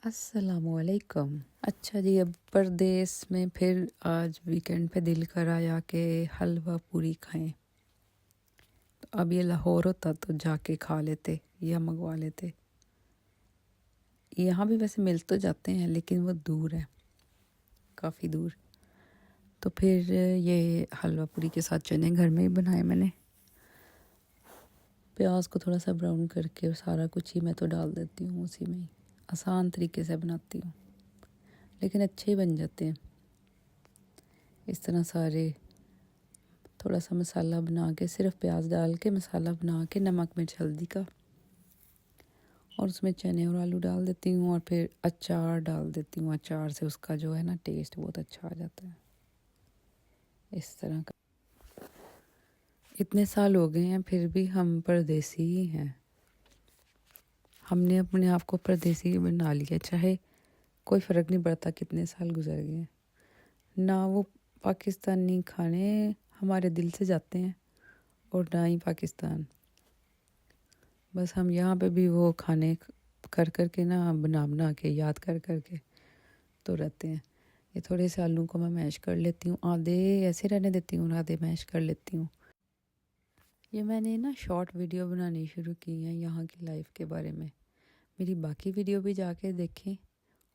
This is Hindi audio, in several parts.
अस्सलामुअलैकुम। अच्छा जी, अब परदेस में फिर आज वीकेंड पे दिल करा या के हलवा पूरी खाएं। तो अब ये लाहौर होता तो जाके खा लेते या मंगवा लेते। यहाँ भी वैसे मिल तो जाते हैं लेकिन वो दूर है, काफ़ी दूर। तो फिर ये हलवा पूरी के साथ चने घर में ही बनाए मैंने। प्याज को थोड़ा सा ब्राउन करके और सारा कुछ ही मैं तो डाल देती हूँ उसी में ही। आसान तरीके से बनाती हूँ लेकिन अच्छे ही बन जाते हैं। इस तरह सारे थोड़ा सा मसाला बना के, सिर्फ प्याज डाल के मसाला बना के, नमक मिर्च हल्दी का, और उसमें चने और आलू डाल देती हूँ और फिर अचार डाल देती हूँ। अचार से उसका जो है ना टेस्ट बहुत अच्छा आ जाता है। इस तरह का इतने साल हो गए हैं फिर भी हम परदेसी ही हैं। हमने अपने आप को परदेसी बना लिया, चाहे कोई फ़र्क नहीं पड़ता कितने साल गुजर गए हैं ना। वो पाकिस्तानी खाने हमारे दिल से जाते हैं और ना ही पाकिस्तान। बस हम यहाँ पे भी वो खाने कर कर के ना, बना बना के, याद कर कर के तो रहते हैं। ये थोड़े से आलू को मैं मैश कर लेती हूँ, आधे ऐसे रहने देती हूँ, आधे मैश कर लेती हूँ। ये मैंने ना शॉर्ट वीडियो बनानी शुरू की है यहाँ की लाइफ के बारे में। मेरी बाकी वीडियो भी जाके देखें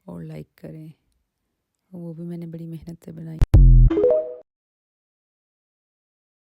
और लाइक करें, वो भी मैंने बड़ी मेहनत से बनाई।